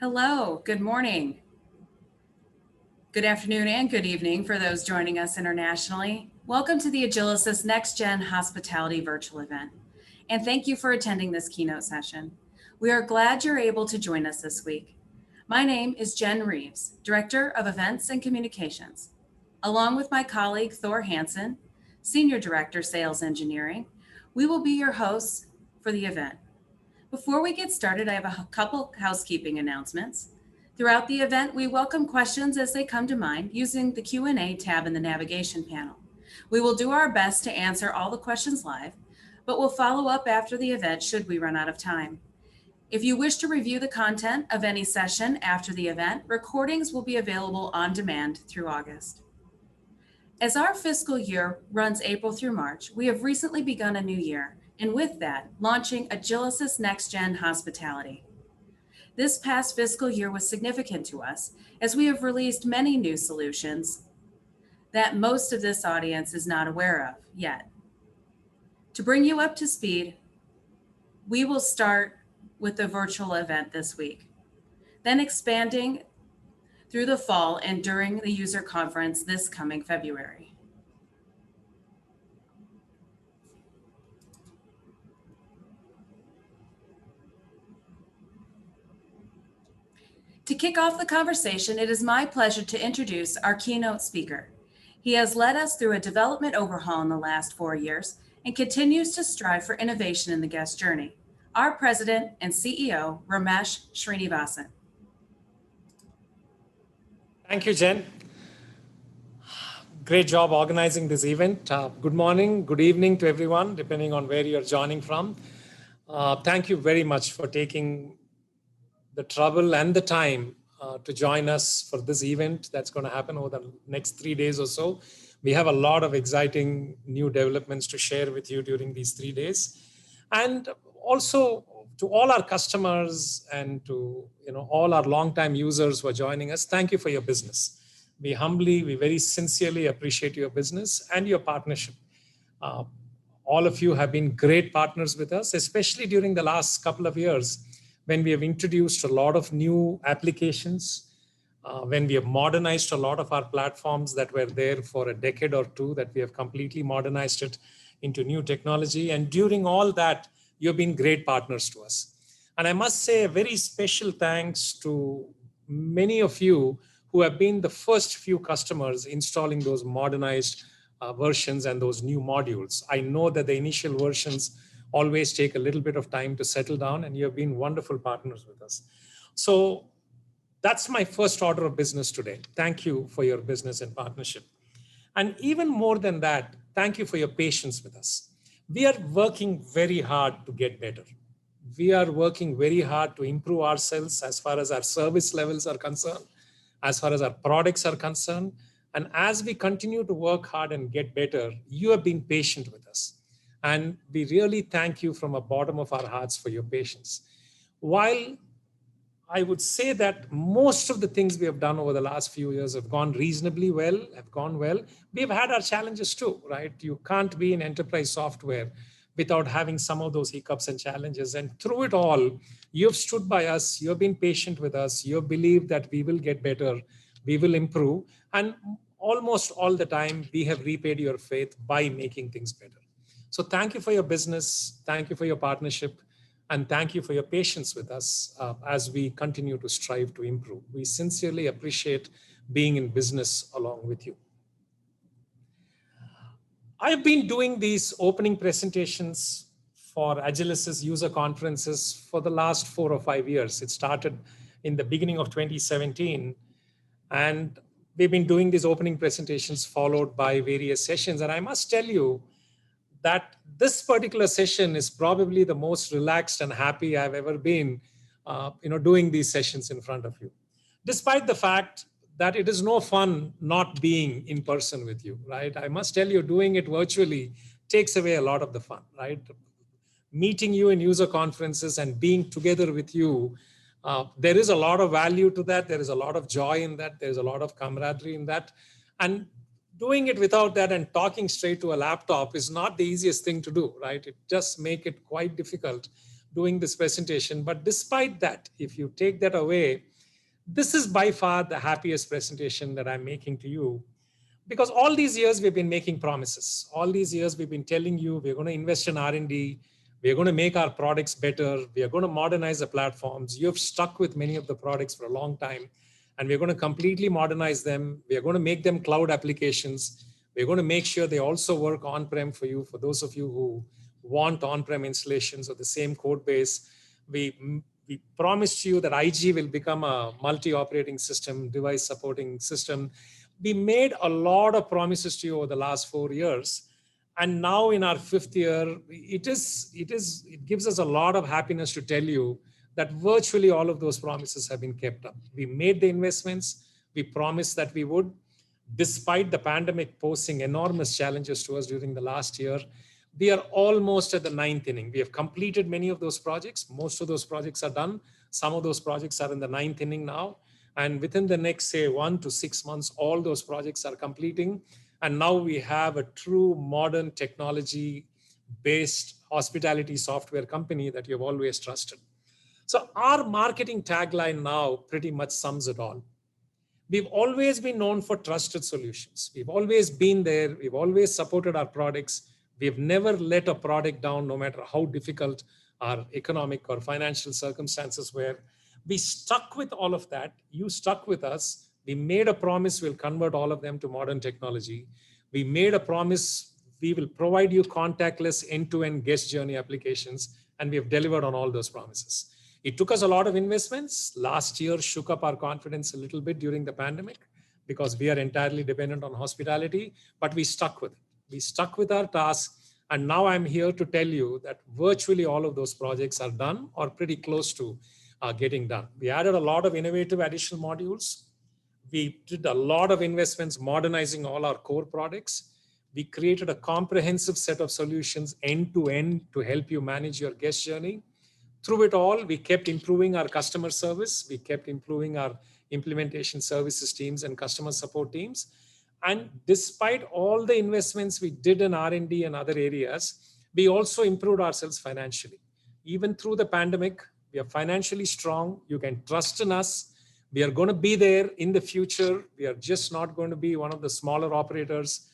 Hello, good morning, good afternoon, and good evening for those joining us internationally. Welcome to the Agilysys Next Gen Hospitality virtual event, and thank you for attending this keynote session. We are glad you're able to join us this week. My name is Jen Reeves, Director of Events and Communications. Along with my colleague Thor Hansen, Senior Director, Sales Engineering, we will be your hosts for the event. Before we get started, I have a couple housekeeping announcements. Throughout the event, we welcome questions as they come to mind using the Q&A tab in the navigation panel. We will do our best to answer all the questions live, but we'll follow up after the event should we run out of time. If you wish to review the content of any session after the event, recordings will be available on demand through August. As our fiscal year runs April through March, we have recently begun a new year, and with that, launching Agilysys Next Gen Hospitality. This past fiscal year was significant to us as we have released many new solutions that most of this audience is not aware of yet. To bring you up to speed, we will start with the virtual event this week, then expanding through the fall and during the user conference this coming February. To kick off the conversation, it is my pleasure to introduce our keynote speaker. He has led us through a development overhaul in the last 4 years and continues to strive for innovation in the guest journey. Our President and CEO, Ramesh Srinivasan. Thank you, Jen. Great job organizing this event. Good morning, good evening to everyone, depending on where you're joining from. Thank you very much for taking the trouble and the time to join us for this event that's going to happen over the next 3 days or so. We have a lot of exciting new developments to share with you during these 3 days. And also to all our customers and to all our longtime users who are joining us, thank you for your business. We very sincerely appreciate your business and your partnership. All of you have been great partners with us, especially during the last couple of years when we have introduced a lot of new applications, when we have modernized a lot of our platforms that were there for a decade or two, that we have completely modernized it into new technology. And during all that, you've been great partners to us. And I must say a very special thanks to many of you who have been the first few customers installing those modernized versions and those new modules. I know that the initial versions always take a little bit of time to settle down, and you have been wonderful partners with us. So that's my first order of business today. Thank you for your business and partnership. And even more than that, thank you for your patience with us. We are working very hard to get better. We are working very hard to improve ourselves as far as our service levels are concerned, as far as our products are concerned. And as we continue to work hard and get better, you have been patient with us. And we really thank you from the bottom of our hearts for your patience. While I would say that most of the things we have done over the last few years have gone reasonably well, we've had our challenges too, right? You can't be in enterprise software without having some of those hiccups and challenges. And through it all, you've stood by us, you've been patient with us, you've believed that we will get better, we will improve. And almost all the time, we have repaid your faith by making things better. So thank you for your business, thank you for your partnership, and thank you for your patience with us as we continue to strive to improve. We sincerely appreciate being in business along with you. I've been doing these opening presentations for Agilysys user conferences for the last 4 or 5 years. It started in the beginning of 2017, and we've been doing these opening presentations followed by various sessions. And I must tell you that this particular session is probably the most relaxed and happy I've ever been, doing these sessions in front of you. Despite the fact that it is no fun not being in person with you, right? I must tell you, doing it virtually takes away a lot of the fun, right? Meeting you in user conferences and being together with you, there is a lot of value to that. There is a lot of joy in that. There's a lot of camaraderie in that. And doing it without that and talking straight to a laptop is not the easiest thing to do, right? It just makes it quite difficult doing this presentation. But despite that, if you take that away, this is by far the happiest presentation that I'm making to you, because all these years we've been making promises. All these years we've been telling you we're going to invest in R&D, we're going to make our products better, we are going to modernize the platforms. You've stuck with many of the products for a long time, and we're going to completely modernize them. We are going to make them cloud applications. We're going to make sure they also work on-prem for you. For those of you who want on-prem installations of the same code base, we promised you that IG will become a multi-operating system, device supporting system. We made a lot of promises to you over the last 4 years. And now in our 5th year, it gives us a lot of happiness to tell you that virtually all of those promises have been kept up. We made the investments. We promised that we would, despite the pandemic posing enormous challenges to us during the last year. We are almost at the 9th inning. We have completed many of those projects. Most of those projects are done. Some of those projects are in the 9th inning now. And within the next, say, 1 to 6 months, all those projects are completing. And now we have a true modern technology-based hospitality software company that you've always trusted. So our marketing tagline now pretty much sums it all. We've always been known for trusted solutions. We've always been there. We've always supported our products. We've never let a product down, no matter how difficult our economic or financial circumstances were. We stuck with all of that. You stuck with us. We made a promise we'll convert all of them to modern technology. We made a promise we will provide you contactless end-to-end guest journey applications, and we have delivered on all those promises. It took us a lot of investments. Last year shook up our confidence a little bit during the pandemic because we are entirely dependent on hospitality, but we stuck with it. We stuck with our task, and now I'm here to tell you that virtually all of those projects are done or pretty close to getting done. We added a lot of innovative additional modules. We did a lot of investments modernizing all our core products. We created a comprehensive set of solutions end to end to help you manage your guest journey. Through it all, we kept improving our customer service. We kept improving our implementation services teams and customer support teams. And despite all the investments we did in R&D and other areas, we also improved ourselves financially. Even through the pandemic, we are financially strong. You can trust in us. We are going to be there in the future. We are just not going to be one of the smaller operators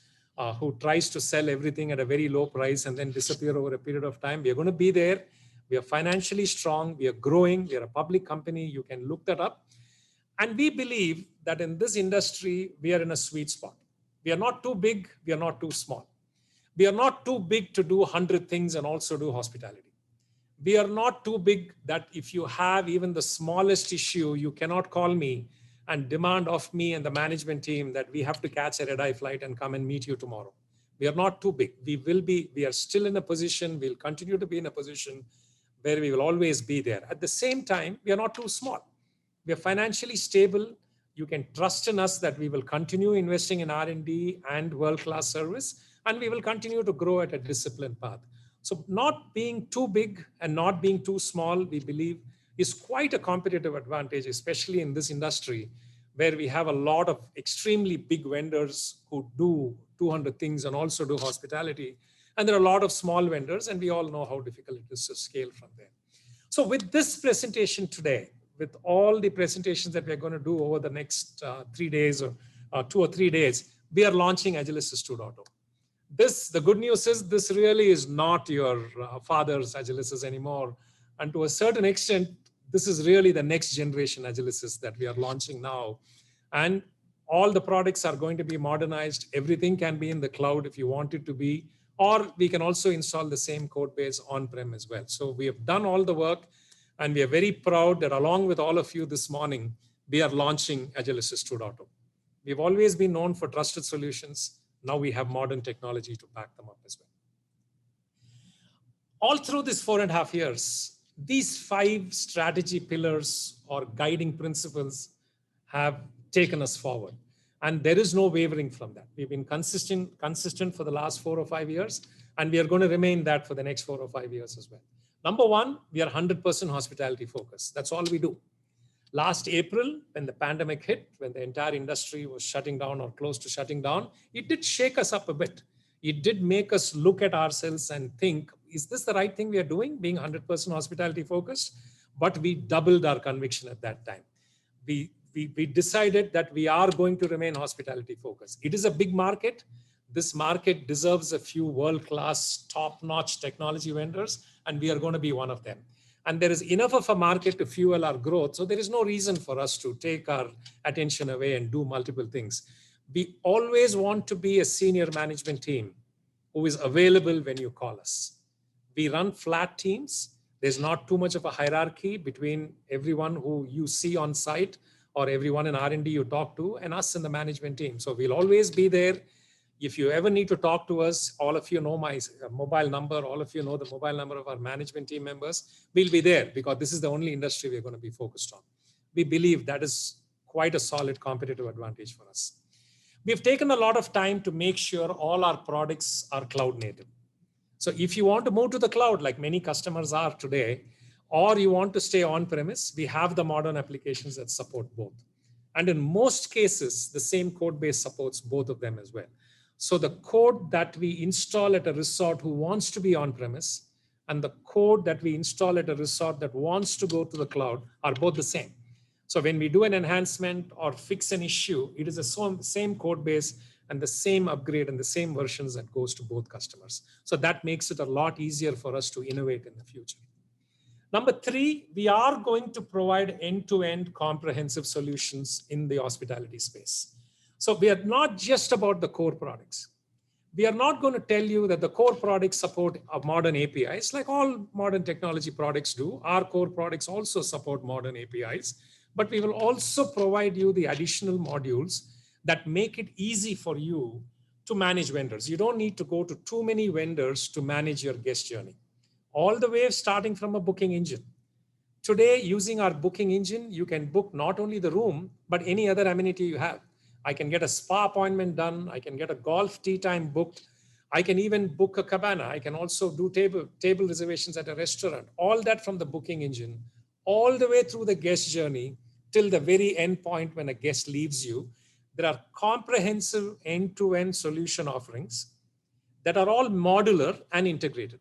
who tries to sell everything at a very low price and then disappear over a period of time. We are going to be there. We are financially strong. We are growing. We are a public company. You can look that up. And we believe that in this industry, we are in a sweet spot. We are not too big. We are not too small. We are not too big to do 100 things and also do hospitality. We are not too big that if you have even the smallest issue, you cannot call me and demand of me and the management team that we have to catch a red-eye flight and come and meet you tomorrow. We are not too big. We are still in a position, we'll continue to be in a position where we will always be there. At the same time, we are not too small. We are financially stable. You can trust in us that we will continue investing in R&D and world-class service, and we will continue to grow at a disciplined path. So not being too big and not being too small, we believe, is quite a competitive advantage, especially in this industry, where we have a lot of extremely big vendors who do 200 things and also do hospitality. And there are a lot of small vendors, and we all know how difficult it is to scale from there. So with this presentation today, with all the presentations that we're going to do over the next 3 days or 2 or 3 days, we are launching Agilysys 2.0. The good news is this really is not your father's Agilysys anymore. And to a certain extent, this is really the next generation Agilysys that we are launching now. And all the products are going to be modernized. Everything can be in the cloud if you want it to be, or we can also install the same code base on-prem as well. So we have done all the work, and we are very proud that along with all of you this morning, we are launching Agilysys 2.0. We've always been known for trusted solutions. Now we have modern technology to back them up as well. All through this 4.5 years, these 5 strategy pillars or guiding principles have taken us forward. And there is no wavering from that. We've been consistent for the last 4 or 5 years, and we are going to remain that for the next 4 or 5 years as well. Number one, we are 100% hospitality focused. That's all we do. Last April, when the pandemic hit, when the entire industry was shutting down or close to shutting down, it did shake us up a bit. It did make us look at ourselves and think, is this the right thing we are doing, being 100% hospitality focused? But we doubled our conviction at that time. We decided that we are going to remain hospitality focused. It is a big market. This market deserves a few world-class, top-notch technology vendors, and we are going to be one of them. And there is enough of a market to fuel our growth. So there is no reason for us to take our attention away and do multiple things. We always want to be a senior management team who is available when you call us. We run flat teams. There's not too much of a hierarchy between everyone who you see on site or everyone in R&D you talk to and us in the management team. So we'll always be there. If you ever need to talk to us, all of you know my mobile number, all of you know the mobile number of our management team members. We'll be there because this is the only industry we're going to be focused on. We believe that is quite a solid competitive advantage for us. We've taken a lot of time to make sure all our products are cloud native. So if you want to move to the cloud, like many customers are today, or you want to stay on premise, we have the modern applications that support both. And in most cases, the same code base supports both of them as well. So the code that we install at a resort who wants to be on premise and the code that we install at a resort that wants to go to the cloud are both the same. So when we do an enhancement or fix an issue, it is the same code base and the same upgrade and the same versions that goes to both customers. So that makes it a lot easier for us to innovate in the future. Number three, we are going to provide end-to-end comprehensive solutions in the hospitality space. So we are not just about the core products. We are not going to tell you that the core products support modern APIs like all modern technology products do. Our core products also support modern APIs, but we will also provide you the additional modules that make it easy for you to manage vendors. You don't need to go to too many vendors to manage your guest journey. All the way starting from a booking engine. Today, using our booking engine, you can book not only the room, but any other amenity you have. I can get a spa appointment done. I can get a golf tee time booked. I can even book a cabana. I can also do table reservations at a restaurant. All that from the booking engine, all the way through the guest journey till the very end point when a guest leaves you. There are comprehensive end-to-end solution offerings that are all modular and integrated.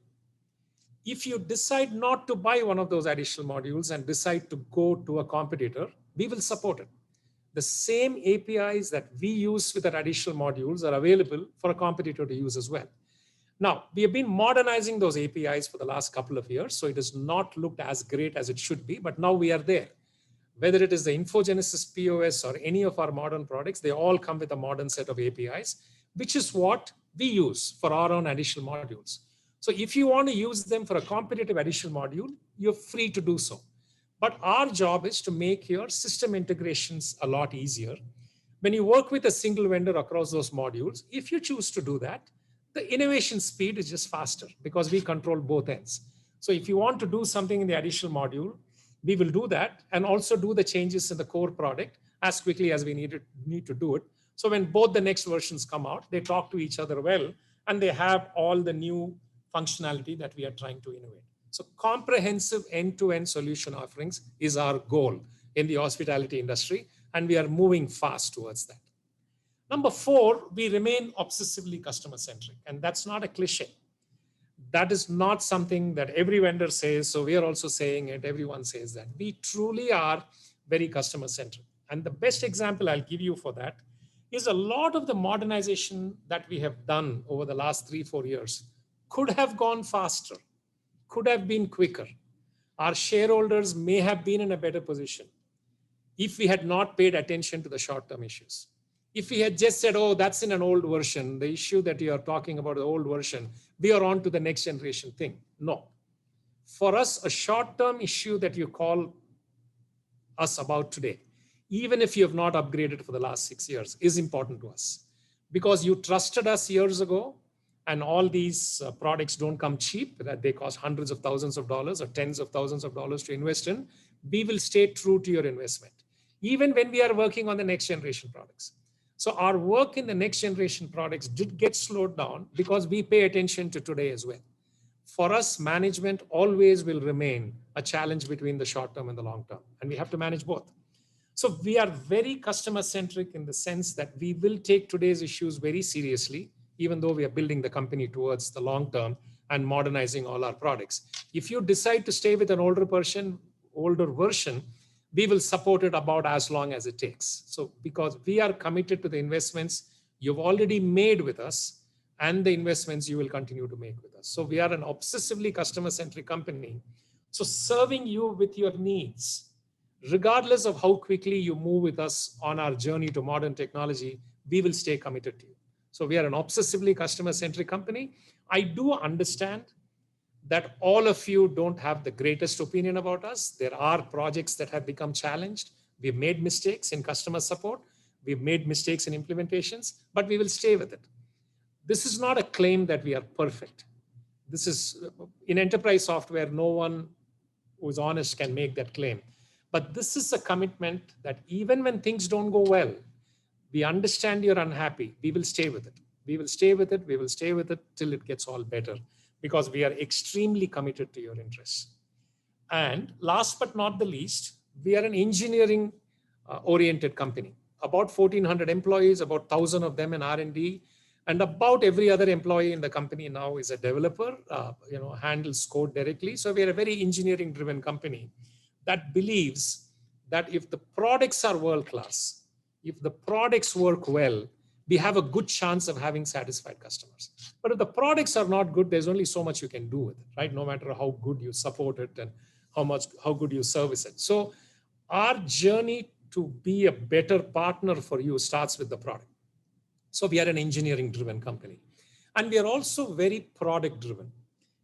If you decide not to buy one of those additional modules and decide to go to a competitor, we will support it. The same APIs that we use with our additional modules are available for a competitor to use as well. Now, we have been modernizing those APIs for the last couple of years, so it has not looked as great as it should be, but now we are there. Whether it is the InfoGenesis POS or any of our modern products, they all come with a modern set of APIs, which is what we use for our own additional modules. So if you want to use them for a competitive additional module, you're free to do so. But our job is to make your system integrations a lot easier. When you work with a single vendor across those modules, if you choose to do that, the innovation speed is just faster because we control both ends. So if you want to do something in the additional module, we will do that and also do the changes in the core product as quickly as we need to do it. So when both the next versions come out, they talk to each other well, and they have all the new functionality that we are trying to innovate. So comprehensive end-to-end solution offerings is our goal in the hospitality industry, and we are moving fast towards that. Number four, we remain obsessively customer-centric, and that's not a cliche. That is not something that every vendor says, so we are also saying it, everyone says that. We truly are very customer-centric. And the best example I'll give you for that is a lot of the modernization that we have done over the last 3-4 years could have gone faster, could have been quicker. Our shareholders may have been in a better position if we had not paid attention to the short-term issues. If we had just said, oh, that's in an old version, the issue that you are talking about, the old version, we are on to the next generation thing. No. For us, a short-term issue that you call us about today, even if you have not upgraded for the last 6 years, is important to us. Because you trusted us years ago, and all these products don't come cheap, that they cost hundreds of thousands of dollars or tens of thousands of dollars to invest in, we will stay true to your investment, even when we are working on the next generation products. So our work in the next generation products did get slowed down because we pay attention to today as well. For us, management always will remain a challenge between the short term and the long term, and we have to manage both. So we are very customer centric in the sense that we will take today's issues very seriously, even though we are building the company towards the long term, and modernizing all our products. If you decide to stay with an older version, we will support it about as long as it takes. So because we are committed to the investments you've already made with us and the investments you will continue to make with us. So we are an obsessively customer-centric company. So serving you with your needs, regardless of how quickly you move with us on our journey to modern technology, we will stay committed to you. So we are an obsessively customer-centric company. I do understand that all of you don't have the greatest opinion about us. There are projects that have become challenged. We've made mistakes in customer support. We've made mistakes in implementations, but we will stay with it. This is not a claim that we are perfect. This is in enterprise software, no one who's honest can make that claim. But this is a commitment that even when things don't go well, we understand you're unhappy. We will stay with it. We will stay with it. We will stay with it till it gets all better, because we are extremely committed to your interests. And last but not the least, we are an engineering oriented company. About 1,400 employees, about 1,000 of them in R&D, and about every other employee in the company now is a developer, handles code directly. So we are a very engineering driven company that believes that if the products are world class, if the products work well, we have a good chance of having satisfied customers. But if the products are not good, there's only so much you can do with it, right? No matter how good you support it and how good you service it. So our journey to be a better partner for you starts with the product. So we are an engineering driven company. And we are also very product driven,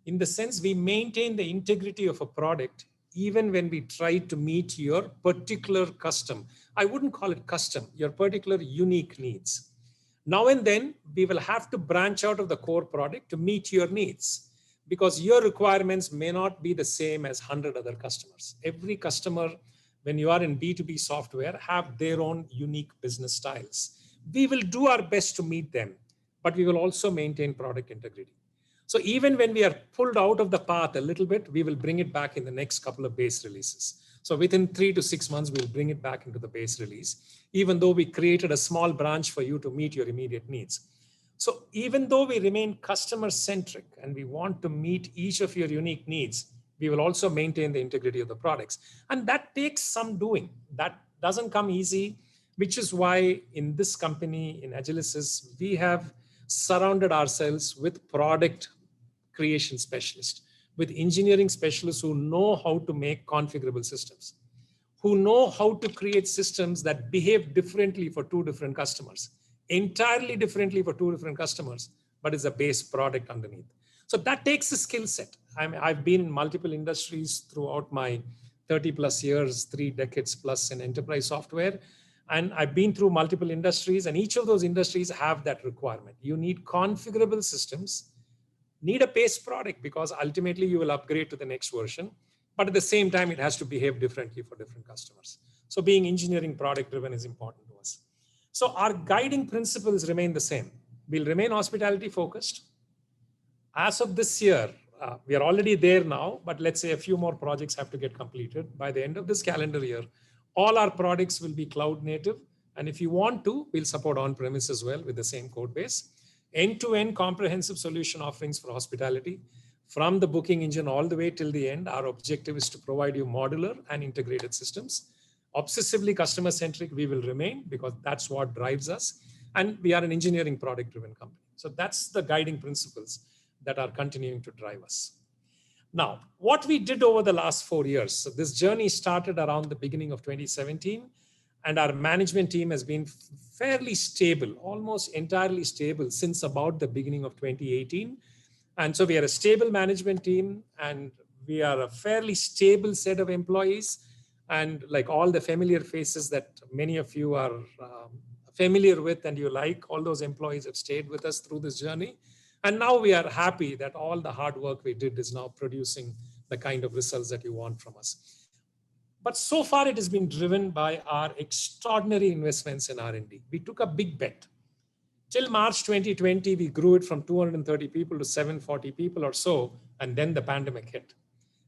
in the sense we maintain the integrity of a product even when we try to meet your particular custom. I wouldn't call it custom, your particular unique needs. Now and then we will have to branch out of the core product to meet your needs, because your requirements may not be the same as 100 other customers. Every customer, when you are in B2B software, have their own unique business styles. We will do our best to meet them, but we will also maintain product integrity. So even when we are pulled out of the path a little bit, we will bring it back in the next couple of base releases. So within 3 to 6 months, we'll bring it back into the base release, even though we created a small branch for you to meet your immediate needs. So even though we remain customer centric and we want to meet each of your unique needs, we will also maintain the integrity of the products. And that takes some doing. That doesn't come easy, which is why in this company, in Agilysys, we have surrounded ourselves with product creation specialists, with engineering specialists who know how to make configurable systems, who know how to create systems that behave differently for 2 different customers, entirely differently for 2 different customers, but is a base product underneath. So that takes a skill set. I've been in multiple industries throughout my 30 plus years, 3 decades plus in enterprise software. And I've been through multiple industries, and each of those industries have that requirement. You need configurable systems, need a base product, because ultimately you will upgrade to the next version. But at the same time, it has to behave differently for different customers. So being engineering product driven is important to us. So our guiding principles remain the same. We'll remain hospitality focused. As of this year, we are already there now, but let's say a few more projects have to get completed. By the end of this calendar year, all our products will be cloud native. And if you want to, we'll support on-premise as well with the same code base. End-to-end comprehensive solution offerings for hospitality, from the booking engine all the way till the end. Our objective is to provide you modular and integrated systems. Obsessively customer-centric we will remain, because that's what drives us. And we are an engineering product-driven company. So that's the guiding principles that are continuing to drive us. Now, what we did over the last 4 years, so this journey started around the beginning of 2017, and our management team has been fairly stable, almost entirely stable since about the beginning of 2018. And so we are a stable management team, and we are a fairly stable set of employees, and like all the familiar faces that many of you are familiar with and you like, all those employees have stayed with us through this journey. And now we are happy that all the hard work we did is now producing the kind of results that you want from us. But so far it has been driven by our extraordinary investments in R&D. We took a big bet. Till March 2020, we grew it from 230 people to 740 people or so, and then the pandemic hit.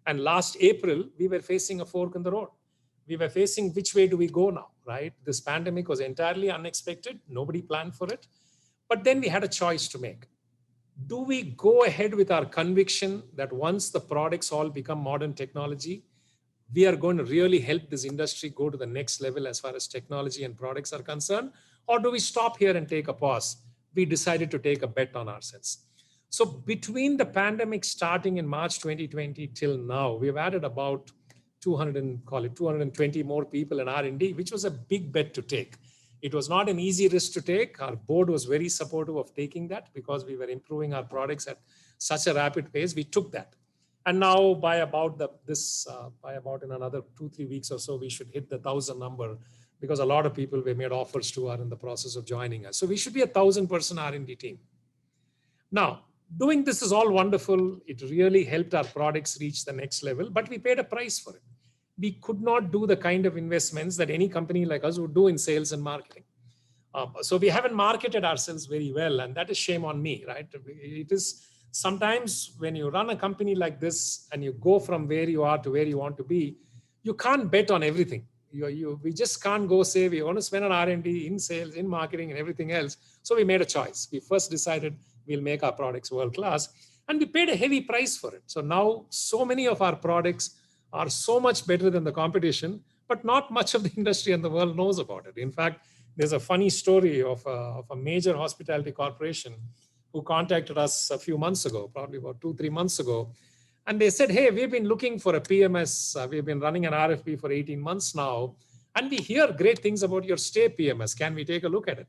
And last April, we were facing a fork in the road. We were facing which way do we go now, right? This pandemic was entirely unexpected. Nobody planned for it. But then we had a choice to make. Do we go ahead with our conviction that once the products all become modern technology, we are going to really help this industry go to the next level as far as technology and products are concerned? Or do we stop here and take a pause? We decided to take a bet on ourselves. So between the pandemic starting in March 2020 till now, we've added about 200 and call it 220 more people in R&D, which was a big bet to take. It was not an easy risk to take. Our board was very supportive of taking that because we were improving our products at such a rapid pace. We took that. And now by about in another 2-3 weeks or so, we should hit the 1,000 number because a lot of people we made offers to are in the process of joining us. So we should be a 1,000-person R&D team. Now, doing this is all wonderful. It really helped our products reach the next level, but we paid a price for it. We could not do the kind of investments that any company like us would do in sales and marketing. So we haven't marketed ourselves very well, and that is shame on me, right? It is sometimes when you run a company like this and you go from where you are to where you want to be, you can't bet on everything. We just can't go say we want to spend on R&D, in sales, in marketing, and everything else. So we made a choice. We first decided we'll make our products world class, and we paid a heavy price for it. So now so many of our products are so much better than the competition, but not much of the industry and the world knows about it. In fact, there's a funny story of a major hospitality corporation who contacted us a few months ago, probably about 2-3 months ago. And they said, hey, we've been looking for a PMS. We've been running an RFP for 18 months now. And we hear great things about your Stay PMS. Can we take a look at it?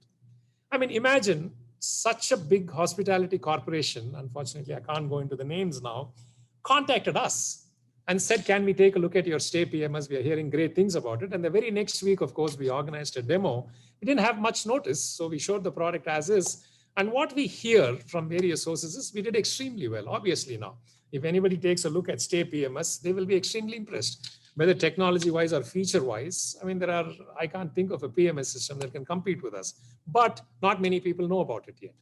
I mean, imagine such a big hospitality corporation, unfortunately, I can't go into the names now, contacted us and said, can we take a look at your Stay PMS? We are hearing great things about it. And the very next week, of course, we organized a demo. We didn't have much notice, so we showed the product as is. And what we hear from various sources is we did extremely well, obviously now. If anybody takes a look at Stay PMS, they will be extremely impressed, whether technology-wise or feature-wise. I mean, I can't think of a PMS system that can compete with us, but not many people know about it yet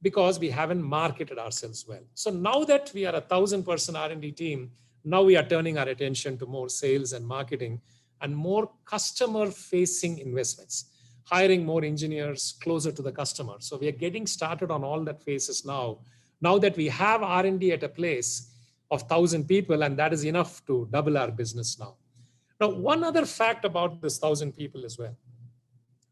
because we haven't marketed ourselves well. So now that we are a 1,000-person R&D team, now we are turning our attention to more sales and marketing and more customer-facing investments, hiring more engineers closer to the customer. So we are getting started on all that phases now. Now that we have R&D at a place of 1,000 people, and that is enough to double our business now. Now, one other fact about this 1,000 people as well.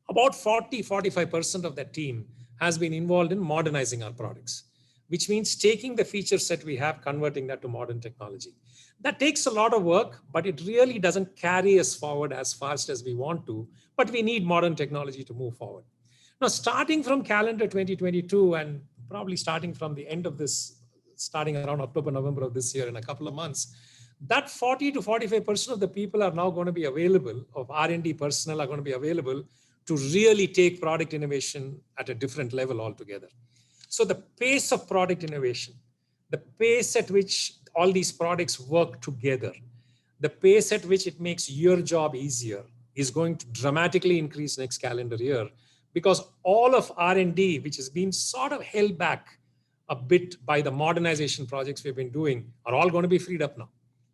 About 40-45% of that team has been involved in modernizing our products, which means taking the feature set we have, converting that to modern technology. That takes a lot of work, but it really doesn't carry us forward as fast as we want to, but we need modern technology to move forward. Now, starting from calendar 2022 and probably starting from the end of this, starting around October, November of this year in a couple of months, that 40 to 45% of the people are now going to be available, of R&D personnel are going to be available to really take product innovation at a different level altogether. So the pace of product innovation, the pace at which all these products work together, the pace at which it makes your job easier is going to dramatically increase next calendar year, because all of R&D, which has been sort of held back a bit by the modernization projects we've been doing, are all going to be freed up now,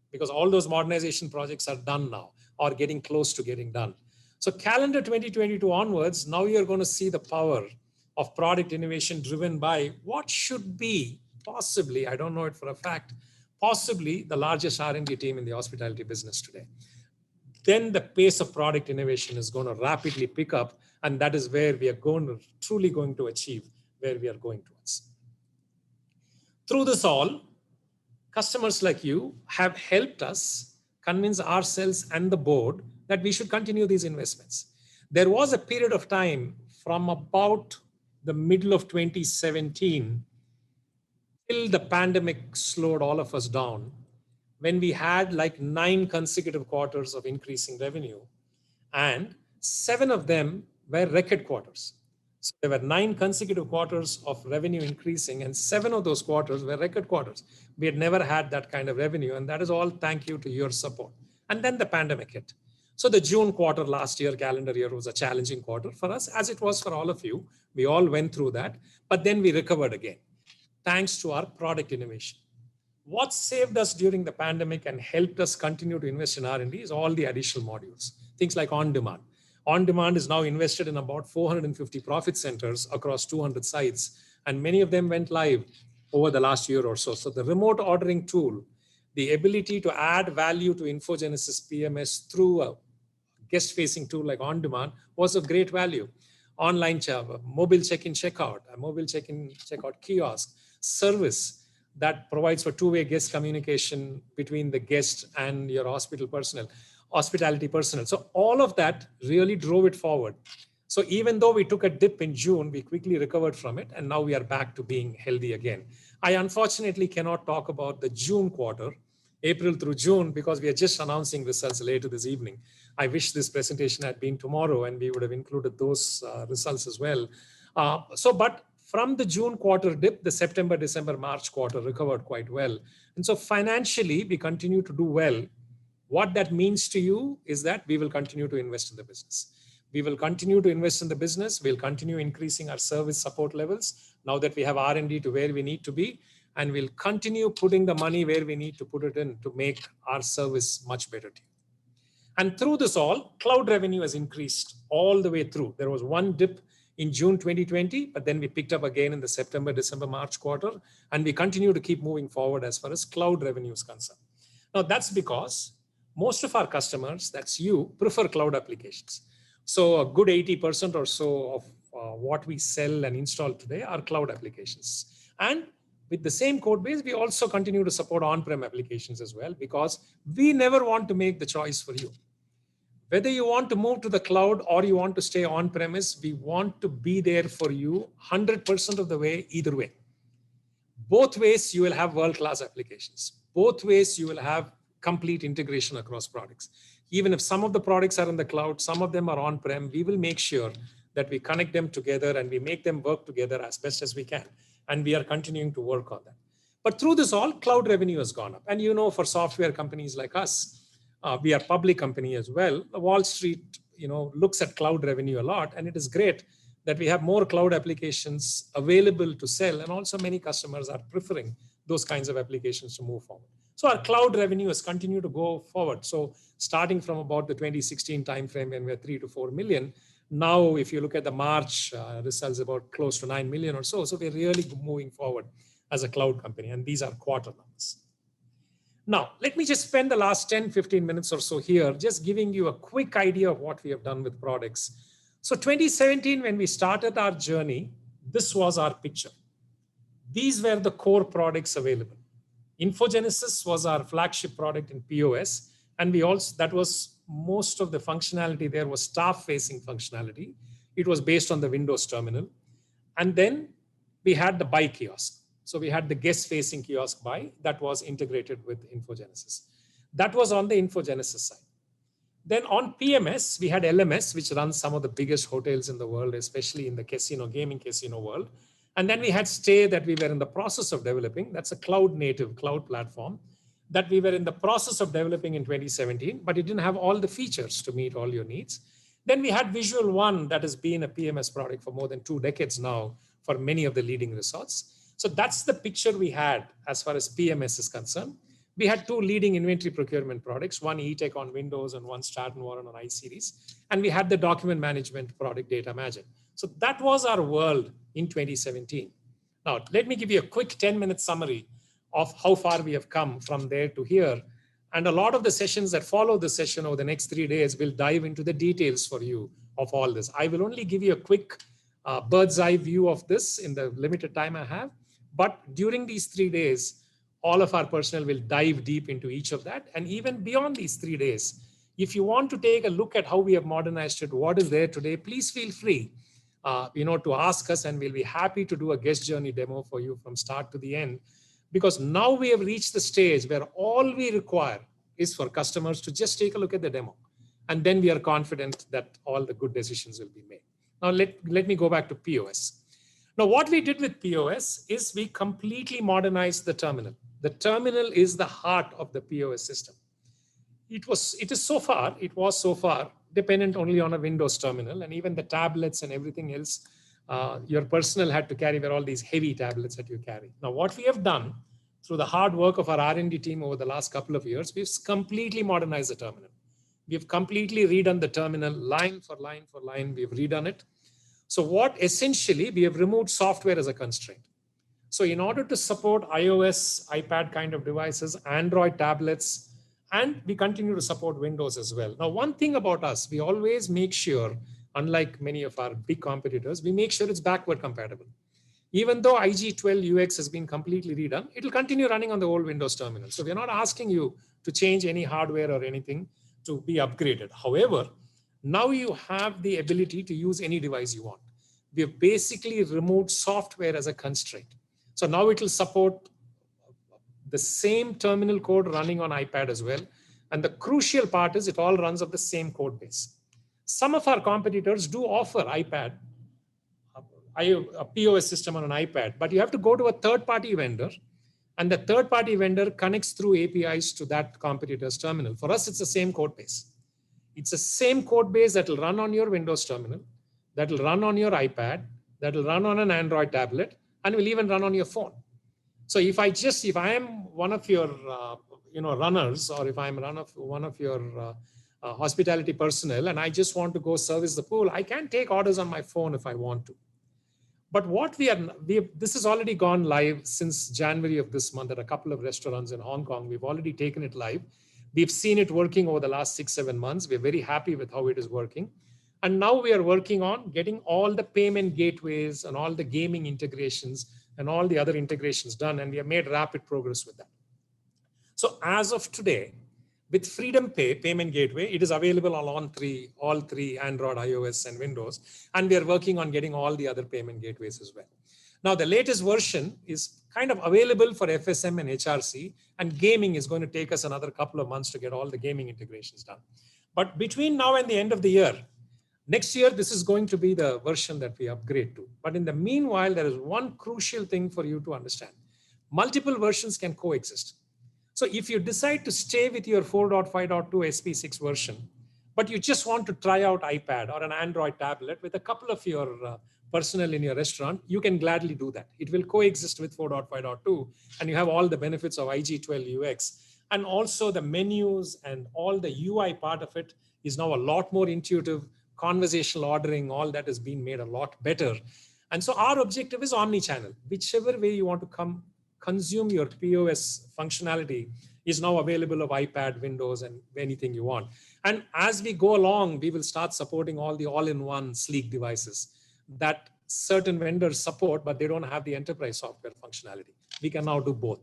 because all those modernization projects are done now or getting close to getting done. So calendar 2022 onwards, now you're going to see the power of product innovation driven by what should be possibly, I don't know it for a fact, possibly the largest R&D team in the hospitality business today. Then the pace of product innovation is going to rapidly pick up, and that is where we are truly going to achieve where we are going towards. Through this all, customers like you have helped us convince ourselves and the board that we should continue these investments. There was a period of time from about the middle of 2017 till the pandemic slowed all of us down, when we had like 9 consecutive quarters of increasing revenue, and 7 of them were record quarters. So there were 9 consecutive quarters of revenue increasing, and 7 of those quarters were record quarters. We had never had that kind of revenue, and that is all thank you to your support. And then the pandemic hit. So the June quarter last year, calendar year, was a challenging quarter for us, as it was for all of you. We all went through that, but then we recovered again, thanks to our product innovation. What saved us during the pandemic and helped us continue to invest in R&D is all the additional modules, things like on-demand. On-demand is now invested in about 450 profit centers across 200 sites, and many of them went live over the last year or so. So the remote ordering tool, the ability to add value to InfoGenesis PMS through a guest-facing tool like On Demand was of great value. Online mobile check-in, checkout, a mobile check-in, checkout kiosk, service that provides for two-way guest communication between the guest and your hospitality personnel. So all of that really drove it forward. So even though we took a dip in June, we quickly recovered from it, and now we are back to being healthy again. I unfortunately cannot talk about the June quarter, April through June, because we are just announcing results later this evening. I wish this presentation had been tomorrow, and we would have included those results as well. But from the June quarter dip, the September, December, March quarter recovered quite well. And so financially, we continue to do well. What that means to you is that we will continue to invest in the business. We will continue to invest in the business. We'll continue increasing our service support levels now that we have R&D to where we need to be. And we'll continue putting the money where we need to put it in to make our service much better to you. And through this all, cloud revenue has increased all the way through. There was one dip in June 2020, but then we picked up again in the September, December, March quarter. And we continue to keep moving forward as far as cloud revenue is concerned. Now, that's because most of our customers, that's you, prefer cloud applications. So a good 80% or so of what we sell and install today are cloud applications. And with the same code base, we also continue to support on-prem applications as well, because we never want to make the choice for you. Whether you want to move to the cloud or you want to stay on-premise, we want to be there for you 100% of the way, either way. Both ways, you will have world-class applications. Both ways, you will have complete integration across products. Even if some of the products are in the cloud, some of them are on-prem, we will make sure that we connect them together and we make them work together as best as we can. And we are continuing to work on that. But through this all, cloud revenue has gone up. And you know, for software companies like us, we are a public company as well. Wall Street, looks at cloud revenue a lot, and it is great that we have more cloud applications available to sell. And also many customers are preferring those kinds of applications to move forward. So our cloud revenue has continued to go forward. So starting from about the 2016 timeframe when we were 3 to 4 million, now if you look at the March results, about close to 9 million or so. So we're really moving forward as a cloud company, and these are quarter numbers. Now, let me just spend the last 10, 15 minutes or so here, just giving you a quick idea of what we have done with products. So 2017, when we started our journey, this was our picture. These were the core products available. InfoGenesis was our flagship product in POS. And that was most of the functionality there was staff-facing functionality. It was based on the Windows terminal. And then we had the buy kiosk. So we had the guest-facing kiosk buy that was integrated with InfoGenesis. That was on the InfoGenesis side. Then on PMS, we had LMS, which runs some of the biggest hotels in the world, especially in the gaming casino world. And then we had Stay that we were in the process of developing. That's a cloud-native cloud platform that we were in the process of developing in 2017, but it didn't have all the features to meet all your needs. Then we had Visual One that has been a PMS product for more than 2 decades now for many of the leading resorts. So that's the picture we had as far as PMS is concerned. We had 2 leading inventory procurement products, one eTech on Windows and one Stratton Warren on iSeries. And we had the document management product, DataMagine. So that was our world in 2017. Now, let me give you a quick 10-minute summary of how far we have come from there to here. And a lot of the sessions that follow this session over the next 3 days will dive into the details for you of all this. I will only give you a quick bird's eye view of this in the limited time I have. But during these 3 days, all of our personnel will dive deep into each of that. And even beyond these 3 days, if you want to take a look at how we have modernized it, what is there today, please feel free to ask us, and we'll be happy to do a guest journey demo for you from start to the end. Because now we have reached the stage where all we require is for customers to just take a look at the demo. And then we are confident that all the good decisions will be made. Now, let me go back to POS. Now, what we did with POS is we completely modernized the terminal. The terminal is the heart of the POS system. It was so far dependent only on a Windows terminal, and even the tablets and everything else, your personnel had to carry all these heavy tablets that you carry. Now, what we have done through the hard work of our R&D team over the last couple of years, we've completely modernized the terminal. We've completely redone the terminal line for line for line. We've redone it. So what essentially, we have removed software as a constraint. So in order to support iOS, iPad kind of devices, Android tablets, and we continue to support Windows as well. Now, one thing about us, we always make sure, unlike many of our big competitors, we make sure it's backward compatible. Even though IG12 UX has been completely redone, it will continue running on the old Windows terminal. So we're not asking you to change any hardware or anything to be upgraded. However, now you have the ability to use any device you want. We have basically removed software as a constraint. So now it will support the same terminal code running on iPad as well. And the crucial part is it all runs off the same code base. Some of our competitors do offer iPad, a POS system on an iPad, but you have to go to a third-party vendor, and the third-party vendor connects through APIs to that competitor's terminal. For us, it's the same code base. It's the same code base that will run on your Windows terminal, that will run on your iPad, that will run on an Android tablet, and will even run on your phone. So if I am one of your runners, or if I'm one of your hospitality personnel, and I just want to go service the pool, I can take orders on my phone if I want to. But what this has already gone live since January of this month at a couple of restaurants in Hong Kong. We've already taken it live. We've seen it working over the last 6-7 months. We're very happy with how it is working. And now we are working on getting all the payment gateways and all the gaming integrations and all the other integrations done. And we have made rapid progress with that. So as of today, with Freedom Pay payment gateway, it is available on all three Android, iOS, and Windows. And we are working on getting all the other payment gateways as well. Now, the latest version is kind of available for FSM and HRC, and gaming is going to take us another couple of months to get all the gaming integrations done. But between now and the end of the year, next year, this is going to be the version that we upgrade to. But in the meanwhile, there is one crucial thing for you to understand. Multiple versions can coexist. So if you decide to stay with your 4.5.2 SP6 version, but you just want to try out iPad or an Android tablet with a couple of your personnel in your restaurant, you can gladly do that. It will coexist with 4.5.2, and you have all the benefits of IG12 UX. And also the menus and all the UI part of it is now a lot more intuitive. Conversational ordering, all that has been made a lot better. And so our objective is omni-channel. Whichever way you want to consume your POS functionality is now available of iPad, Windows, and anything you want. And as we go along, we will start supporting all the all-in-one sleek devices that certain vendors support, but they don't have the enterprise software functionality. We can now do both.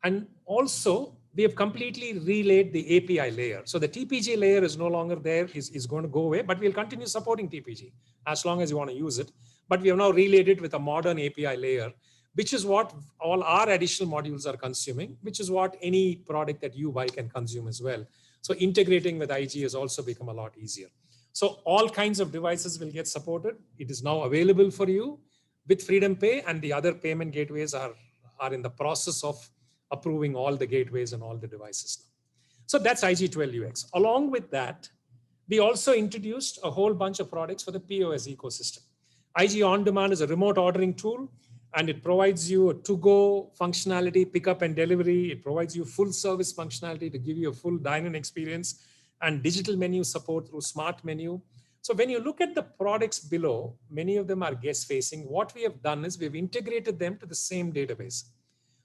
And also, we have completely relayed the API layer. So the TPG layer is no longer there, is going to go away, but we'll continue supporting TPG as long as you want to use it. But we have now relayed it with a modern API layer, which is what all our additional modules are consuming, which is what any product that you buy can consume as well. So integrating with IG has also become a lot easier. So all kinds of devices will get supported. It is now available for you with Freedom Pay, and the other payment gateways are in the process of approving all the gateways and all the devices now. So that's IG12 UX. Along with that, we also introduced a whole bunch of products for the POS ecosystem. IG On Demand is a remote ordering tool, and it provides you a to-go functionality, pickup and delivery. It provides you full service functionality to give you a full dine-in experience, and digital menu support through Smart Menu. So when you look at the products below, many of them are guest-facing. What we have done is we've integrated them to the same database.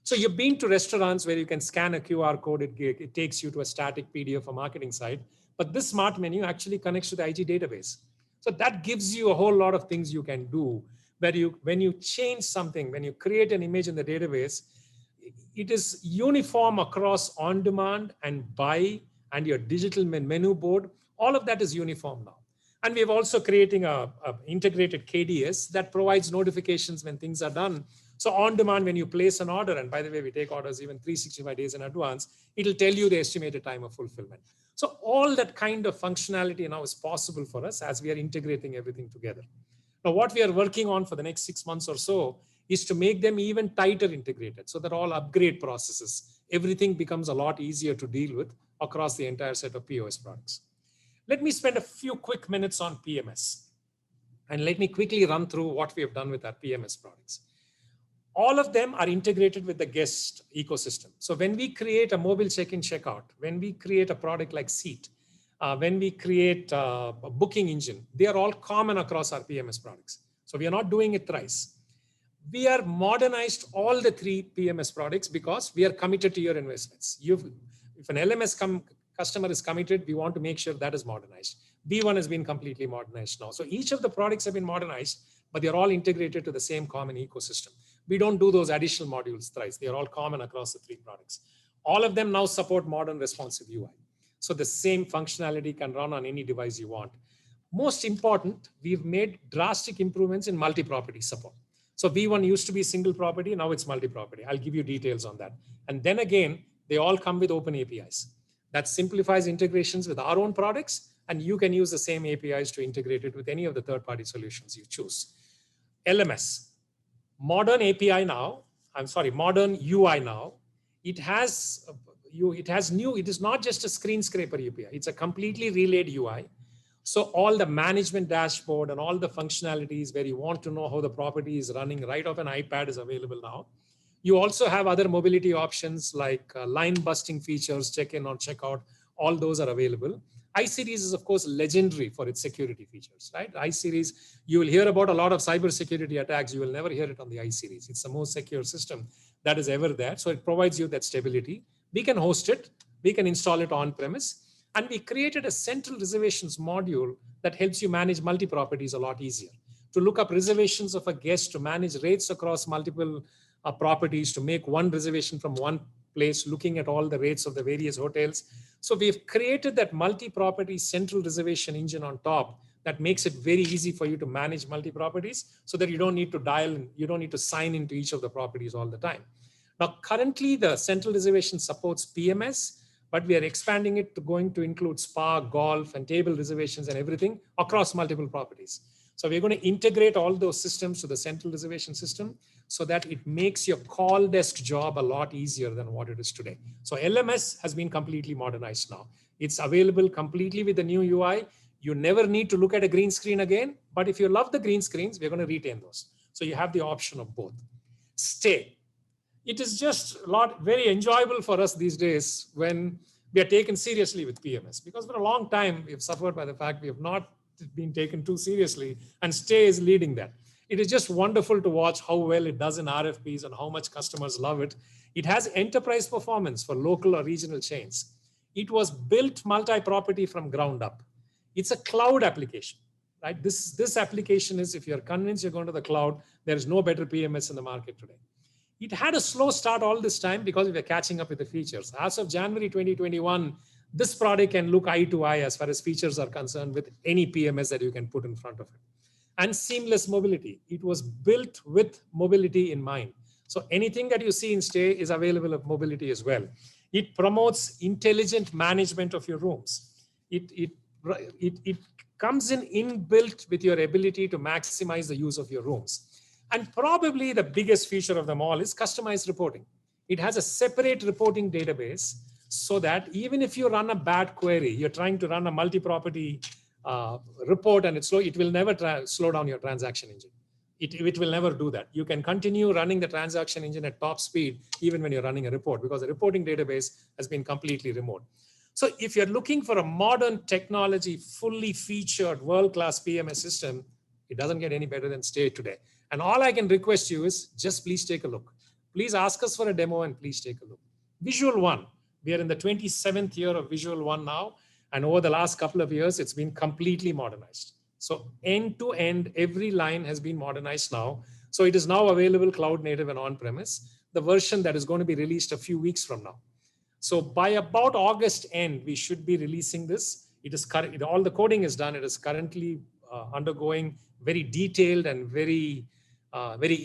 So you've been to restaurants where you can scan a QR code, it takes you to a static PDF or marketing site, but this Smart Menu actually connects to the IG database. So that gives you a whole lot of things you can do, where when you change something, when you create an image in the database, it is uniform across On Demand and Buy and your digital menu board. All of that is uniform now. And we're also creating a integrated KDS that provides notifications when things are done. So On Demand, when you place an order, and by the way, we take orders even 365 days in advance, it'll tell you the estimated time of fulfillment. So all that kind of functionality now is possible for us as we are integrating everything together. Now, what we are working on for the next 6 months or so is to make them even tighter integrated, so that all upgrade processes, everything becomes a lot easier to deal with across the entire set of POS products. Let me spend a few quick minutes on PMS. And let me quickly run through what we have done with our PMS products. All of them are integrated with the guest ecosystem. So when we create a mobile check-in, checkout, when we create a product like Seat, when we create a booking engine, they are all common across our PMS products. So we are not doing it thrice. We are modernized all the 3 PMS products because we are committed to your investments. If an LMS customer is committed, we want to make sure that is modernized. B1 has been completely modernized now. So each of the products have been modernized, but they're all integrated to the same common ecosystem. We don't do those additional modules thrice. They're all common across the 3 products. All of them now support modern responsive UI. So the same functionality can run on any device you want. Most important, we've made drastic improvements in multi-property support. So V1 used to be single property, now it's multi-property. I'll give you details on that. And then again, they all come with open APIs. That simplifies integrations with our own products, and you can use the same APIs to integrate it with any of the third-party solutions you choose. LMS, modern API now, modern UI now. It is not just a screen scraper API. It's a completely relayed UI. So all the management dashboard and all the functionalities where you want to know how the property is running right off an iPad is available now. You also have other mobility options like line busting features, check-in or check-out. All those are available. iSeries is, of course, legendary for its security features, right? iSeries, you will hear about a lot of cybersecurity attacks. You will never hear it on the iSeries. It's the most secure system that is ever there. So it provides you that stability. We can host it. We can install it on-premise. And we created a central reservations module that helps you manage multi-properties a lot easier. To look up reservations of a guest, to manage rates across multiple properties, to make one reservation from one place, looking at all the rates of the various hotels. So we've created that multi-property central reservation engine on top that makes it very easy for you to manage multi-properties so that you don't need to dial in, you don't need to sign into each of the properties all the time. Now, currently the central reservation supports PMS, but we are expanding it to going to include spa, golf, and table reservations and everything across multiple properties. So we're going to integrate all those systems to the central reservation system so that it makes your call desk job a lot easier than what it is today. So LMS has been completely modernized now. It's available completely with the new UI. You never need to look at a green screen again, but if you love the green screens, we're going to retain those. So you have the option of both. Stay. It is just very enjoyable for us these days when we are taken seriously with PMS, because for a long time we've suffered by the fact we have not been taken too seriously, and Stay is leading that. It is just wonderful to watch how well it does in RFPs and how much customers love it. It has enterprise performance for local or regional chains. It was built multi-property from ground up. It's a cloud application, right? This application is, if you're convinced you're going to the cloud, there is no better PMS in the market today. It had a slow start all this time because we were catching up with the features. As of January 2021, this product can look eye to eye as far as features are concerned with any PMS that you can put in front of it. And seamless mobility. It was built with mobility in mind. So anything that you see in Stay is available with mobility as well. It promotes intelligent management of your rooms. It comes in inbuilt with your ability to maximize the use of your rooms. And probably the biggest feature of them all is customized reporting. It has a separate reporting database so that even if you run a bad query, you're trying to run a multi-property report and it's slow, it will never slow down your transaction engine. It will never do that. You can continue running the transaction engine at top speed even when you're running a report, because the reporting database has been completely removed. So if you're looking for a modern technology, fully featured world-class PMS system, it doesn't get any better than Stay today. And all I can request you is just please take a look. Please ask us for a demo and please take a look. Visual One, we are in the 27th year of Visual One now. And over the last couple of years, it's been completely modernized. So end to end, every line has been modernized now. So it is now available cloud native and on-premise, the version that is going to be released a few weeks from now. So by about August end, we should be releasing this. It is all the coding is done. It is currently undergoing very detailed and very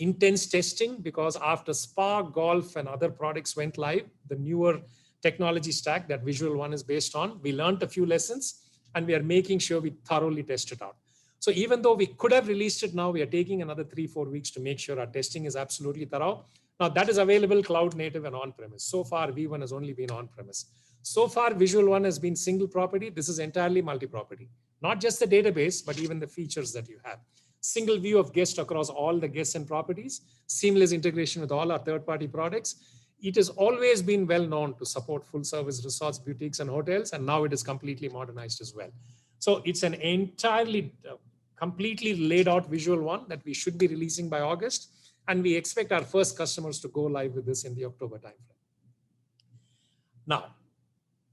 intense testing, because after Spa, Golf, and other products went live, the newer technology stack that Visual One is based on, we learned a few lessons and we are making sure we thoroughly test it out. So even though we could have released it now, we are taking another 3-4 weeks to make sure our testing is absolutely thorough. Now that is available cloud native and on-premise. So far, V1 has only been on-premise. So far, Visual One has been single property. This is entirely multi-property. Not just the database, but even the features that you have. Single view of guest across all the guests and properties, seamless integration with all our third-party products. It has always been well known to support full-service resorts, boutiques, and hotels, and now it is completely modernized as well. So it's an entirely, completely laid out Visual One that we should be releasing by August. And we expect our first customers to go live with this in the October timeframe. Now,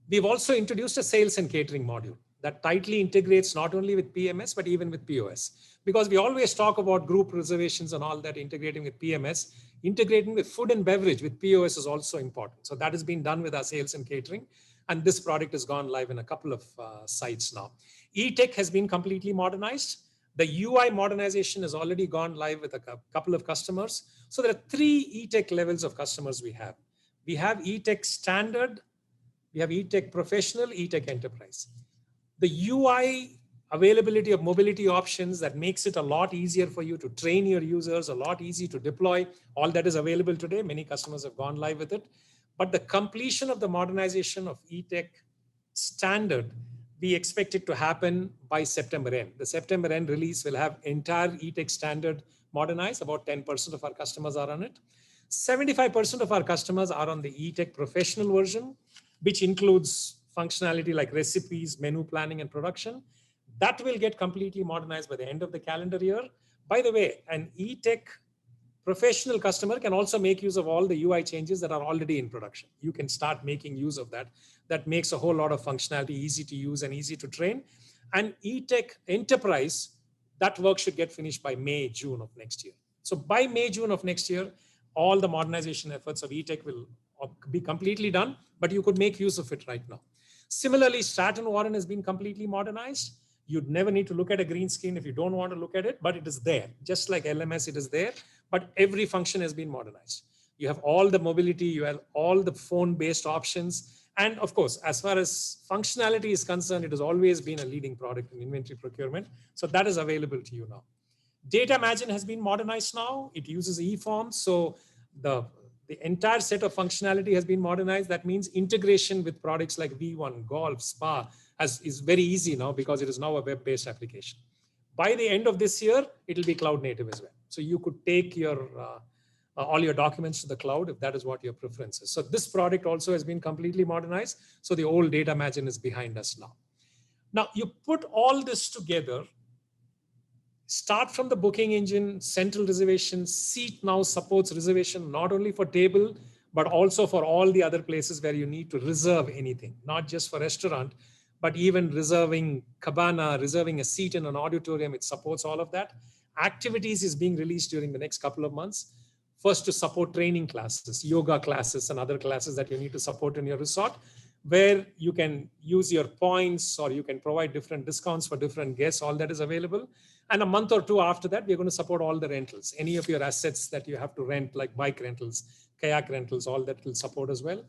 we've also introduced a sales and catering module that tightly integrates not only with PMS, but even with POS. Because we always talk about group reservations and all that integrating with PMS, integrating with food and beverage with POS is also important. So that has been done with our sales and catering. And this product has gone live in a couple of sites now. eTech has been completely modernized. The UI modernization has already gone live with a couple of customers. So there are 3 eTech levels of customers we have. We have eTech Standard, we have eTech Professional, eTech Enterprise. The UI availability of mobility options that makes it a lot easier for you to train your users, a lot easier to deploy, all that is available today. Many customers have gone live with it. But the completion of the modernization of eTech Standard, we expect it to happen by September end. The September end release will have entire eTech Standard modernized. About 10% of our customers are on it. 75% of our customers are on the eTech Professional version, which includes functionality like recipes, menu planning, and production. That will get completely modernized by the end of the calendar year. By the way, an eTech Professional customer can also make use of all the UI changes that are already in production. You can start making use of that. That makes a whole lot of functionality easy to use and easy to train. And eTech Enterprise, that work should get finished by May, June of next year. So by May, June of next year, all the modernization efforts of eTech will be completely done, but you could make use of it right now. Similarly, Stratton Warren has been completely modernized. You'd never need to look at a green screen if you don't want to look at it, but it is there. Just like LMS, it is there, but every function has been modernized. You have all the mobility, you have all the phone-based options. And of course, as far as functionality is concerned, it has always been a leading product in inventory procurement. So that is available to you now. DataMagine has been modernized now. It uses eForms. So the entire set of functionality has been modernized. That means integration with products like V1, Golf, Spa is very easy now because it is now a web-based application. By the end of this year, it will be cloud native as well. So you could take your all your documents to the cloud if that is what your preference is. So this product also has been completely modernized. So the old DataMagine is behind us now. Now you put all this together, start from the booking engine, central reservation, Seat now supports reservation not only for table, but also for all the other places where you need to reserve anything, not just for restaurant, but even reserving cabana, reserving a seat in an auditorium. It supports all of that. Activities is being released during the next couple of months. First, to support training classes, yoga classes, and other classes that you need to support in your resort, where you can use your points or you can provide different discounts for different guests. All that is available. And a month or 2 after that, we're going to support all the rentals. Any of your assets that you have to rent, like bike rentals, kayak rentals, all that will support as well.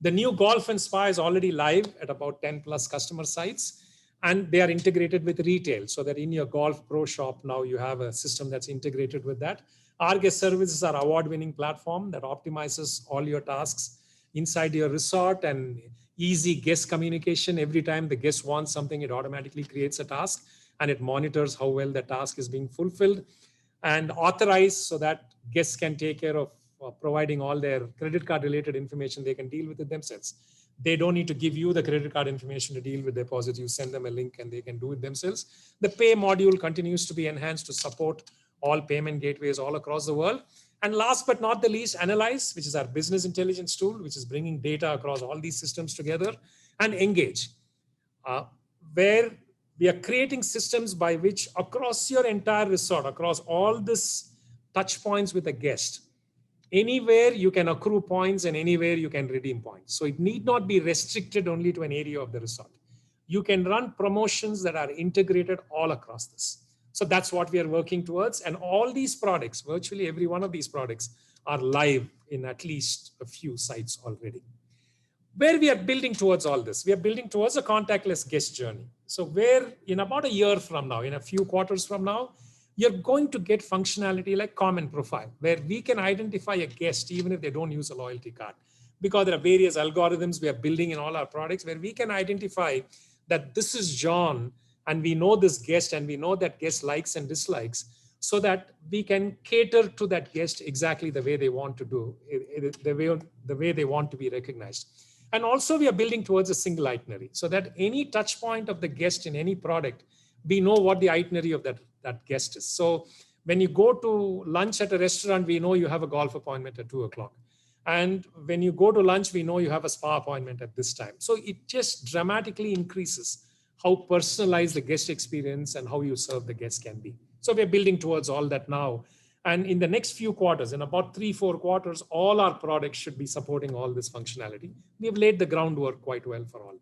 The new Golf and Spa is already live at about 10 plus customer sites. And they are integrated with retail, so that in your Golf Pro shop now you have a system that's integrated with that. Our guest services are award-winning platform that optimizes all your tasks inside your resort and easy guest communication. Every time the guest wants something, it automatically creates a task and it monitors how well the task is being fulfilled, and authorized so that guests can take care of providing all their credit card related information. They can deal with it themselves. They don't need to give you the credit card information to deal with deposits. You send them a link and they can do it themselves. The pay module continues to be enhanced to support all payment gateways all across the world. And last but not the least, Analyze, which is our business intelligence tool, which is bringing data across all these systems together, and Engage, where we are creating systems by which across your entire resort, across all this touch points with a guest, anywhere you can accrue points and anywhere you can redeem points. So it need not be restricted only to an area of the resort. You can run promotions that are integrated all across this. So that's what we are working towards. And all these products, virtually every one of these products, are live in at least a few sites already. Where we are building towards all this, we are building towards a contactless guest journey. So where in about a year from now, in a few quarters from now, you're going to get functionality like Common Profile, where we can identify a guest even if they don't use a loyalty card. Because there are various algorithms we are building in all our products where we can identify that this is John and we know this guest and we know that guest likes and dislikes, so that we can cater to that guest exactly the way they want to do, the way they want to be recognized. And also we are building towards a single itinerary, so that any touch point of the guest in any product, we know what the itinerary of that guest is. So When you go to lunch at a restaurant, we know you have a golf appointment at 2 o'clock. And when you go to lunch, we know you have a spa appointment at this time. So it just dramatically increases how personalized the guest experience and how you serve the guests can be. So we're building towards all that now. And in the next few quarters, in about 3-4 quarters, all our products should be supporting all this functionality. We've laid the groundwork quite well for all that.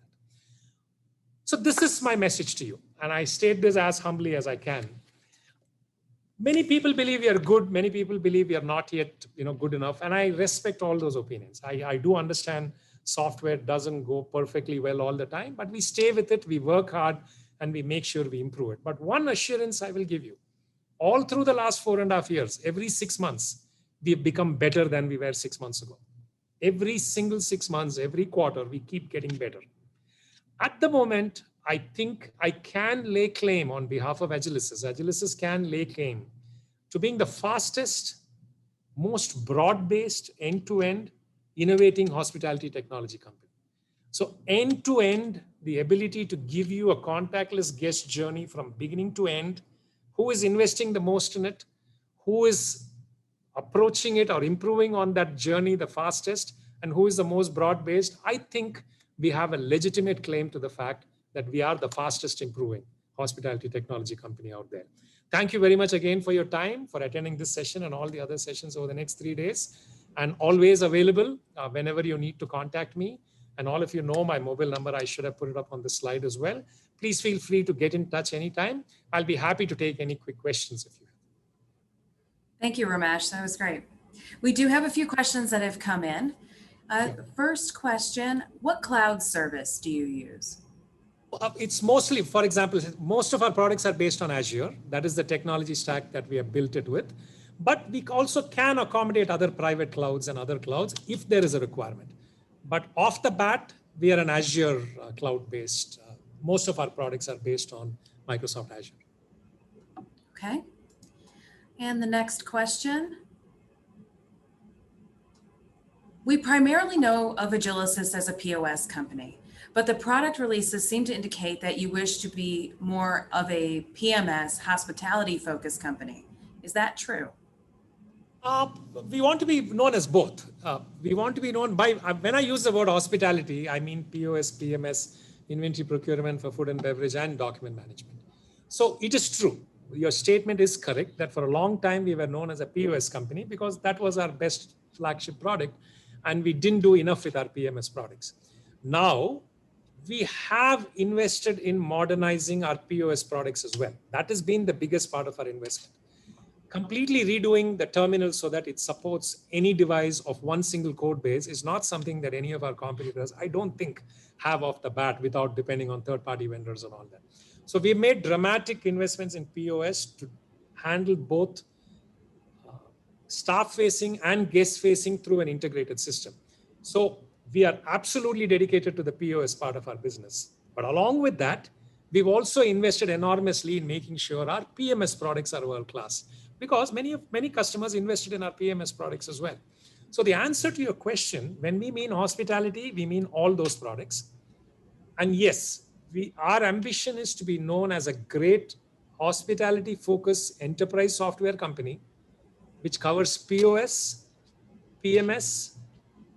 So this is my message to you. And I state this as humbly as I can. Many people believe we are good. Many people believe we are not yet, good enough. And I respect all those opinions. I do understand software doesn't go perfectly well all the time, but we stay with it. We work hard and we make sure we improve it. But one assurance I will give you, all through the last 4.5 years, every 6 months, we've become better than we were 6 months ago. Every single 6 months, every quarter, we keep getting better. At the moment, I think I can lay claim on behalf of Agilysys. Agilysys can lay claim to being the fastest, most broad-based, end-to-end, innovating hospitality technology company. So end-to-end, the ability to give you a contactless guest journey from beginning to end, who is investing the most in it, who is approaching it or improving on that journey the fastest, and who is the most broad-based. I think we have a legitimate claim to the fact that we are the fastest improving hospitality technology company out there. Thank you very much again for your time, for attending this session and all the other sessions over the next 3 days. And always available whenever you need to contact me. And all of you know my mobile number. I should have put it up on the slide as well. Please feel free to get in touch anytime. I'll be happy to take any quick questions if you have. Thank you, Ramesh. That was great. We do have a few questions that have come in. First question, what cloud service do you use? It's mostly, for example, most of our products are based on Azure. That is the technology stack that we have built it with. But we also can accommodate other private clouds and other clouds if there is a requirement. But off the bat, we are an Azure cloud-based. Most of our products are based on Microsoft Azure. Okay. And the next question. We primarily know of Agilysys as a POS company, but the product releases seem to indicate that you wish to be more of a PMS, hospitality-focused company. Is that true? We want to be known as both. We want to be known by, when I use the word hospitality, I mean POS, PMS, inventory procurement for food and beverage, and document management. So it is true. Your statement is correct that for a long time we were known as a POS company because that was our best flagship product and we didn't do enough with our PMS products. Now, we have invested in modernizing our POS products as well. That has been the biggest part of our investment. Completely redoing the terminal so that it supports any device of one single code base is not something that any of our competitors, I don't think, have off the bat without depending on third-party vendors and all that. So we made dramatic investments in POS to handle both staff-facing and guest-facing through an integrated system. So we are absolutely dedicated to the POS part of our business. But along with that, we've also invested enormously in making sure our PMS products are world-class because many customers invested in our PMS products as well. So the answer to your question, when we mean hospitality, we mean all those products. And yes, our ambition is to be known as a great hospitality-focused enterprise software company, which covers POS, PMS,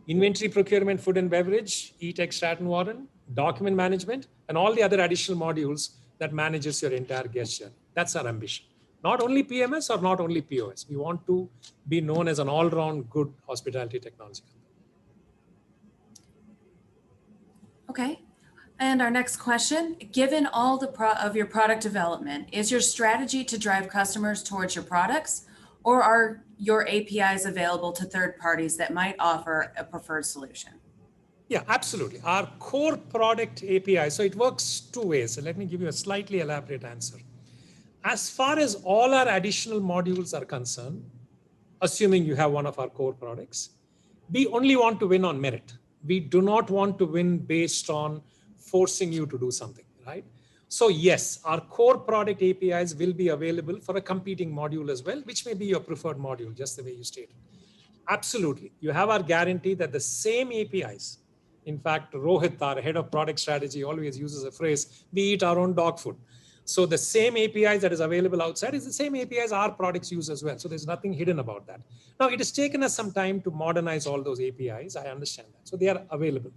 inventory procurement, food and beverage, eTech, Stratton Warren, document management, and all the other additional modules that manages your entire guest journey. That's our ambition. Not only PMS or not only POS. We want to be known as an all-round good hospitality technology company. Okay. And our next question, given all of your product development, is your strategy to drive customers towards your products, or are your APIs available to third parties that might offer a preferred solution? Yeah, absolutely. Our core product API, so it works two ways. So let me give you a slightly elaborate answer. As far as all our additional modules are concerned, assuming you have one of our core products, we only want to win on merit. We do not want to win based on forcing you to do something, right? So yes, our core product APIs will be available for a competing module as well, which may be your preferred module, just the way you stated. Absolutely. You have our guarantee that the same APIs, in fact, Rohit, our head of product strategy, always uses a phrase, we eat our own dog food. So the same APIs that is available outside is the same APIs our products use as well. So there's nothing hidden about that. Now, it has taken us some time to modernize all those APIs. I understand that. So they are available.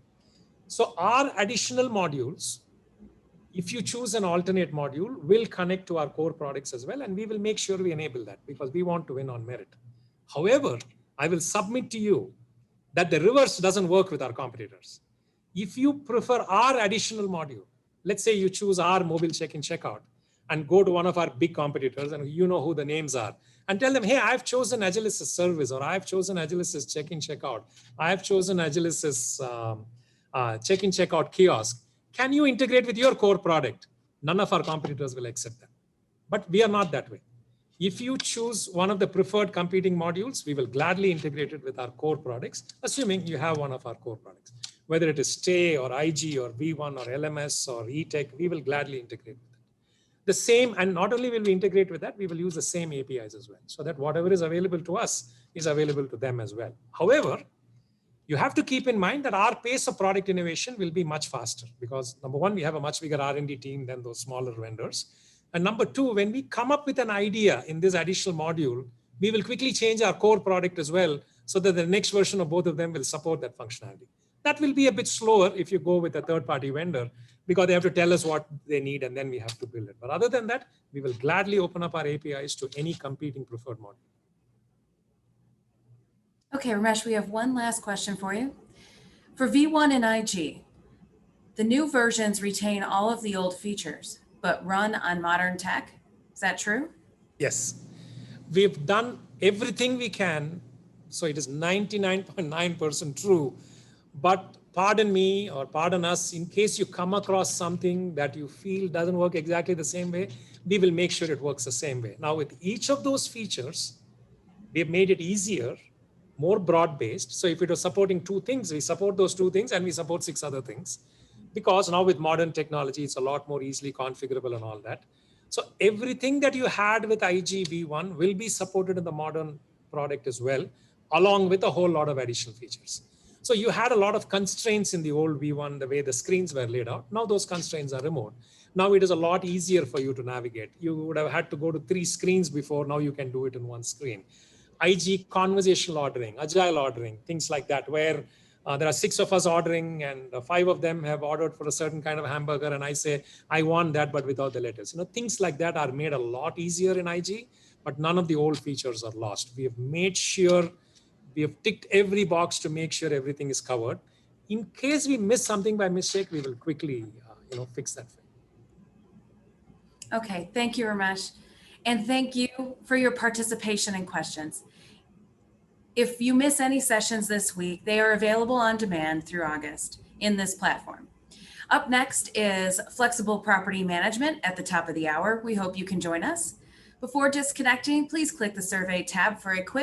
So our additional modules, if you choose an alternate module, will connect to our core products as well. And we will make sure we enable that because we want to win on merit. However, I will submit to you that the reverse doesn't work with our competitors. If you prefer our additional module, let's say you choose our mobile check-in checkout and go to one of our big competitors and you know who the names are and tell them, hey, I've chosen Agilysys service, or I've chosen Agilysys check-in checkout. I've chosen Agilysys check-in checkout kiosk. Can you integrate with your core product? None of our competitors will accept that. But we are not that way. If you choose one of the preferred competing modules, we will gladly integrate it with our core products, assuming you have one of our core products. Whether it is Stay or IG or V1 or LMS or eTech, we will gladly integrate with it. The same, and not only will we integrate with that, we will use the same APIs as well, so that whatever is available to us is available to them as well. However, you have to keep in mind that our pace of product innovation will be much faster because number one, we have a much bigger R&D team than those smaller vendors. And number two, when we come up with an idea in this additional module, we will quickly change our core product as well so that the next version of both of them will support that functionality. That will be a bit slower if you go with a third-party vendor because they have to tell us what they need and then we have to build it. But other than that, we will gladly open up our APIs to any competing preferred module. Okay, Ramesh, we have one last question for you. For V1 and IG, the new versions retain all of the old features, but run on modern tech. Is that true? Yes. We've done everything we can. So it is 99.9% true. But pardon me or pardon us, in case you come across something that you feel doesn't work exactly the same way, we will make sure it works the same way. Now, with each of those features, we've made it easier, more broad-based. So if it was supporting two things, we support those two things and we support 6 other things. Because now with modern technology, it's a lot more easily configurable and all that. So everything that you had with IG V1 will be supported in the modern product as well, along with a whole lot of additional features. So you had a lot of constraints in the old V1, the way the screens were laid out. Now those constraints are removed. Now it is a lot easier for you to navigate. You would have had to go to 3 screens before. Now you can do it in 1 screen. IG conversational ordering, agile ordering, things like that, where there are 6 of us ordering and 5 of them have ordered for a certain kind of hamburger. And I say, I want that, but without the lettuce. Things like that are made a lot easier in IG, but none of the old features are lost. We have made sure we have ticked every box to make sure everything is covered. In case we miss something by mistake, we will quickly fix that. Okay, thank you, Ramesh. And thank you for your participation and questions. If you miss any sessions this week, they are available on demand through August in this platform. Up next is Flexible Property Management at the top of the hour. We hope you can join us. Before disconnecting, please click the survey tab for a quick